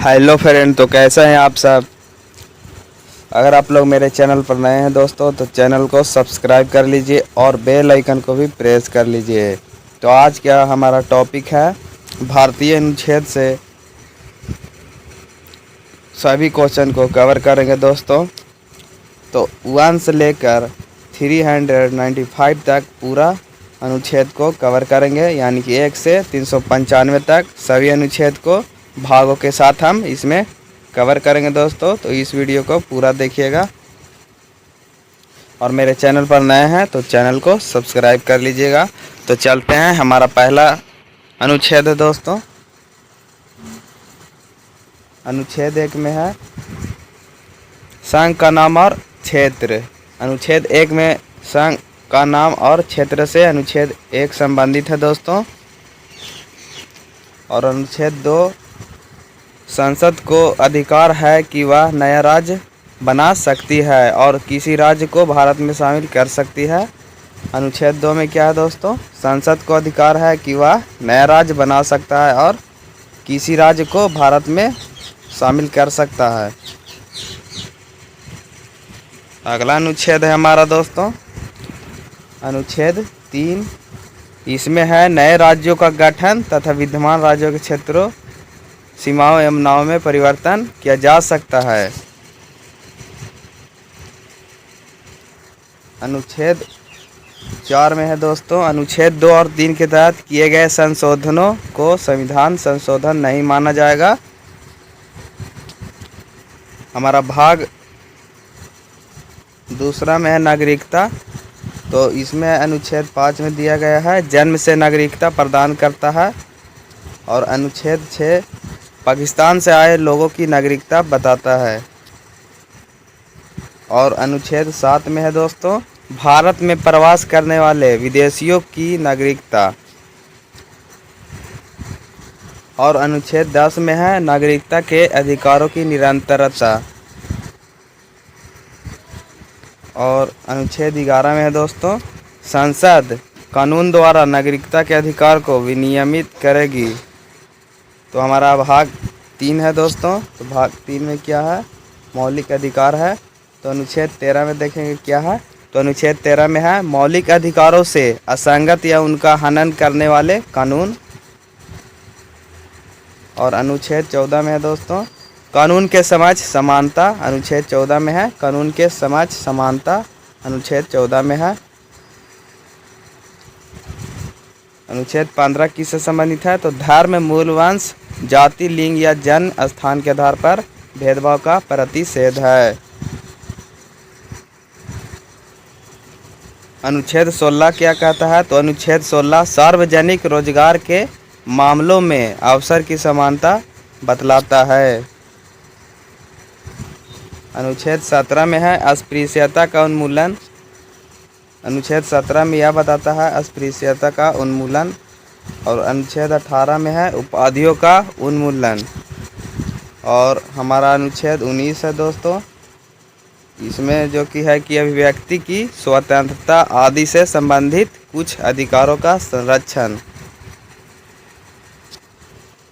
Hello friend, तो कैसे हैं आप सब। अगर आप लोग मेरे चैनल पर नए हैं दोस्तों, तो चैनल को सब्सक्राइब कर लीजिए और बेल आइकन को भी प्रेस कर लीजिए। तो आज क्या हमारा टॉपिक है, भारतीय अनुच्छेद से सभी क्वेश्चन को कवर करेंगे दोस्तों। तो 1 से लेकर 395 तक पूरा अनुच्छेद को कवर करेंगे, यानी कि 1 से 395 तक सभी अनुच्छेद को भागों के साथ हम इसमें कवर करेंगे दोस्तों। तो इस वीडियो को पूरा देखिएगा और मेरे चैनल पर नए हैं तो चैनल को सब्सक्राइब कर लीजिएगा। तो चलते हैं, हमारा पहला अनुच्छेद है दोस्तों। अनुच्छेद 1 में है संघ का नाम और क्षेत्र। अनुच्छेद 1 में संघ का नाम और क्षेत्र से अनुच्छेद 1 संबंधित है दोस्तों। और अनुच्छेद 2, संसद को अधिकार है कि वह नया राज्य बना सकती है और किसी राज्य को भारत में शामिल कर सकती है। अनुच्छेद 2 में क्या है दोस्तों, संसद को अधिकार है कि वह नया राज्य बना सकता है और किसी राज्य को भारत में शामिल कर सकता है। अगला अनुच्छेद है हमारा दोस्तों अनुच्छेद 3। इसमें है नए राज्यों का गठन तथा विद्यमान राज्यों के क्षेत्रों, सीमाओं एवं नामों में परिवर्तन किया जा सकता है। अनुच्छेद 4 में है दोस्तों, अनुच्छेद 2 और 3 के तहत किए गए संशोधनों को संविधान संशोधन नहीं माना जाएगा। हमारा भाग दूसरा में है नागरिकता। तो इसमें अनुच्छेद 5 में दिया गया है जन्म से नागरिकता प्रदान करता है। और अनुच्छेद 6 पाकिस्तान से आए लोगों की नागरिकता बताता है। और अनुच्छेद 7 में है दोस्तों भारत में प्रवास करने वाले विदेशियों की नागरिकता। और अनुच्छेद 10 में है नागरिकता के अधिकारों की निरंतरता। और अनुच्छेद 11 में है दोस्तों संसद कानून द्वारा नागरिकता के अधिकार को विनियमित करेगी। तो हमारा भाग 3 है दोस्तों। तो भाग 3 में क्या है, मौलिक अधिकार है। तो अनुच्छेद 13 में देखेंगे क्या है। तो अनुच्छेद 13 में है मौलिक अधिकारों से असंगत या उनका हनन करने वाले कानून। और अनुच्छेद 14 में है दोस्तों कानून के समक्ष समानता। अनुच्छेद 14 में है कानून के समक्ष समानता। अनुच्छेद 14 में है। अनुच्छेद 15 किससे संबंधित है, तो धर्म, मूल वंश, जाति, लिंग या जन्म स्थान के आधार पर भेदभाव का प्रतिषेध है। अनुच्छेद 16 क्या कहता है, तो अनुच्छेद 16 सार्वजनिक रोजगार के मामलों में अवसर की समानता बतलाता है। अनुच्छेद 17 में है अस्पृश्यता का उन्मूलन। अनुच्छेद 17 में यह बताता है अस्पृश्यता का उन्मूलन। और अनुच्छेद 18 में है उपाधियों का उन्मूलन। और हमारा अनुच्छेद 19 है दोस्तों। इसमें जो कि है कि अभिव्यक्ति की स्वतंत्रता आदि से संबंधित कुछ अधिकारों का संरक्षण।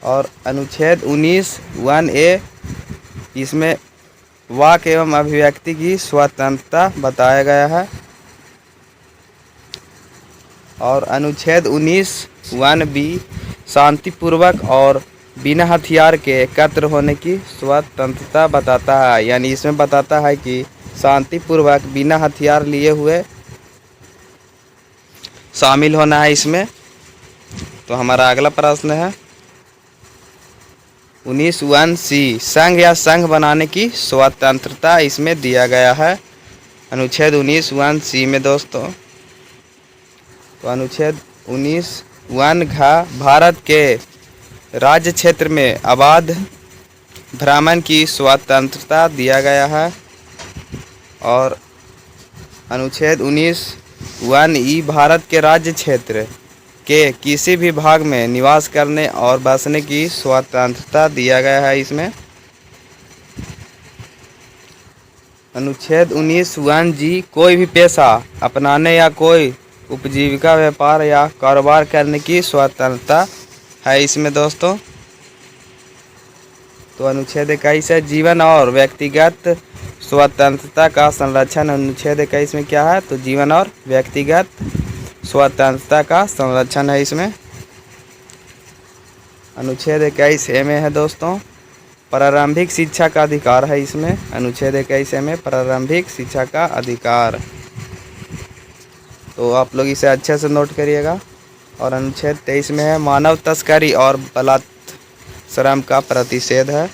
और अनुच्छेद 19 1A, इसमें वाक एवं अभिव्यक्ति की स्वतंत्रता बताया गया है। और अनुच्छेद 19 1B शांतिपूर्वक और बिना हथियार के एकत्र होने की स्वतंत्रता बताता है। यानी इसमें बताता है कि शांतिपूर्वक बिना हथियार लिए हुए शामिल होना है इसमें। तो हमारा अगला प्रश्न है 19 1C संघ या संघ बनाने की स्वतंत्रता इसमें दिया गया है। अनुच्छेद 19 1C में दोस्तों, तो अनुच्छेद 19 1घ भारत के राज्य क्षेत्र में अबाध भ्रमण की स्वतंत्रता दिया गया है। और अनुच्छेद 19 1E भारत के राज्य क्षेत्र के किसी भी भाग में निवास करने और बसने की स्वतंत्रता दिया गया है इसमें। अनुच्छेद 19 1G कोई भी पेशा अपनाने या कोई उपजीविका, व्यापार या कारोबार करने की स्वतंत्रता है इसमें दोस्तों। तो अनुच्छेद 21 है जीवन और व्यक्तिगत स्वतंत्रता का संरक्षण। अनुच्छेद 21 में क्या है, तो जीवन और व्यक्तिगत स्वतंत्रता का संरक्षण है इसमें। अनुच्छेद 21 ए में है दोस्तों प्रारंभिक शिक्षा का अधिकार है इसमें। अनुच्छेद 21 ए में प्रारंभिक शिक्षा का अधिकार, तो आप लोग इसे अच्छे से नोट करिएगा। और अनुच्छेद 23 में है मानव तस्करी और बलात्श्रम का प्रतिषेध है।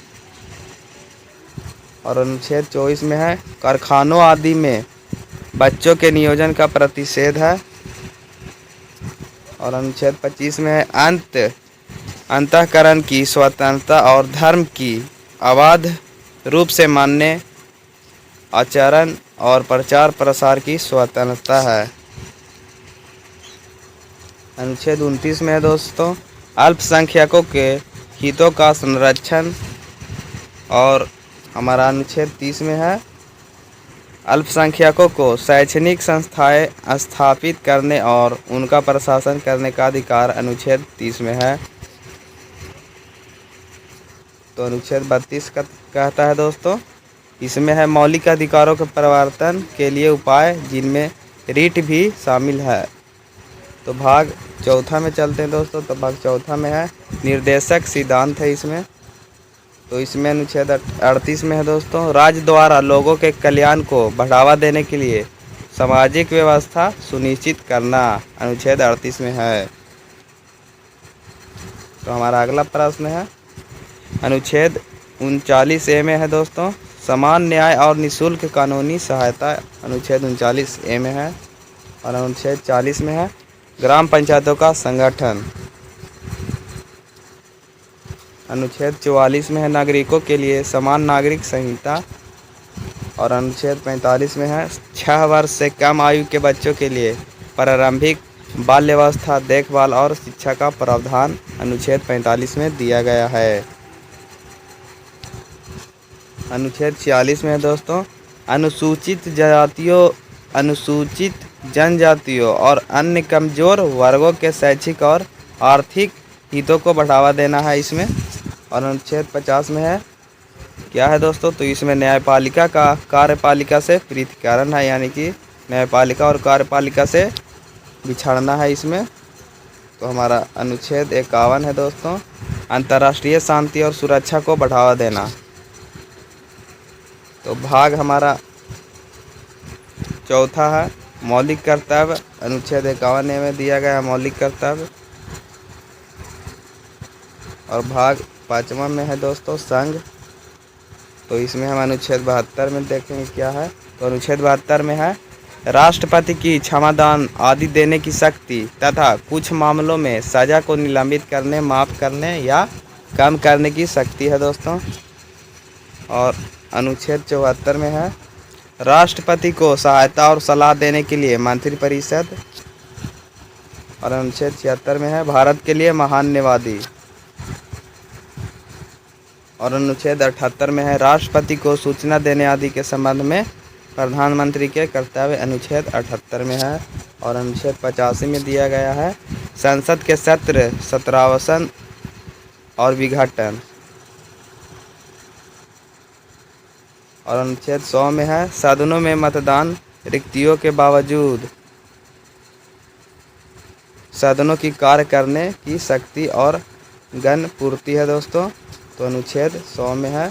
और अनुच्छेद 24 में है कारखानों आदि में बच्चों के नियोजन का प्रतिषेध है। और अनुच्छेद 25 में है अंतःकरण की स्वतंत्रता और धर्म की अबाध रूप से मानने, आचरण और प्रचार प्रसार की स्वतंत्रता है। अनुच्छेद 29 में है दोस्तों अल्पसंख्यकों के हितों का संरक्षण। और हमारा अनुच्छेद 30 में है अल्पसंख्यकों को शैक्षणिक संस्थाएं स्थापित करने और उनका प्रशासन करने का अधिकार अनुच्छेद 30 में है। तो अनुच्छेद 32 का कहता है दोस्तों इसमें है मौलिक अधिकारों के प्रवर्तन के लिए उपाय जिनमें रीट भी शामिल है। तो भाग चौथा में चलते हैं दोस्तों। तो भाग चौथा में है निर्देशक सिद्धांत है इसमें। तो इसमें अनुच्छेद 38 में है दोस्तों राज्य द्वारा लोगों के कल्याण को बढ़ावा देने के लिए सामाजिक व्यवस्था सुनिश्चित करना अनुच्छेद 38 में है। तो हमारा अगला प्रश्न है अनुच्छेद 39 ए में है दोस्तों समान न्याय और निःशुल्क कानूनी सहायता अनुच्छेद 39 ए में है। और अनुच्छेद 40 में है ग्राम पंचायतों का संगठन। अनुच्छेद 44 में है नागरिकों के लिए समान नागरिक संहिता। और अनुच्छेद 45 में है 6 वर्ष से कम आयु के बच्चों के लिए प्रारंभिक बाल्यावस्था देखभाल और शिक्षा का प्रावधान अनुच्छेद 45 में दिया गया है। अनुच्छेद 46 में है दोस्तों अनुसूचित जातियों, अनुसूचित जनजातियों और अन्य कमजोर वर्गों के शैक्षिक और आर्थिक हितों को बढ़ावा देना है इसमें। और अनुच्छेद 50 में है क्या है दोस्तों, तो इसमें न्यायपालिका का कार्यपालिका से पृथकीकरण है, यानी कि न्यायपालिका और कार्यपालिका से बिछड़ना है इसमें। तो हमारा अनुच्छेद 51 है दोस्तों अंतर्राष्ट्रीय शांति और सुरक्षा को बढ़ावा देना। तो भाग हमारा चौथा है मौलिक कर्तव्य। अनुच्छेद 51 में दिया गया है मौलिक कर्तव्य। और भाग 5वां में है दोस्तों संघ। तो इसमें हम अनुच्छेद 72 में देखेंगे क्या है। तो अनुच्छेद 72 में है राष्ट्रपति की क्षमादान आदि देने की शक्ति तथा कुछ मामलों में सजा को निलंबित करने, माफ़ करने या कम करने की शक्ति है दोस्तों। और अनुच्छेद 74 में है राष्ट्रपति को सहायता और सलाह देने के लिए मंत्रिपरिषद। और अनुच्छेद 76 में है भारत के लिए महान न्यायवादी। और अनुच्छेद 78 में है राष्ट्रपति को सूचना देने आदि के संबंध में प्रधानमंत्री के कर्तव्य अनुच्छेद 78 में है। और अनुच्छेद 85 में दिया गया है संसद के सत्र सत्रावसान और विघटन। और अनुच्छेद 100 में है सदनों में मतदान रिक्तियों के बावजूद सदनों की कार्य करने की शक्ति और गण पूर्ति है दोस्तों। तो अनुच्छेद 100 में है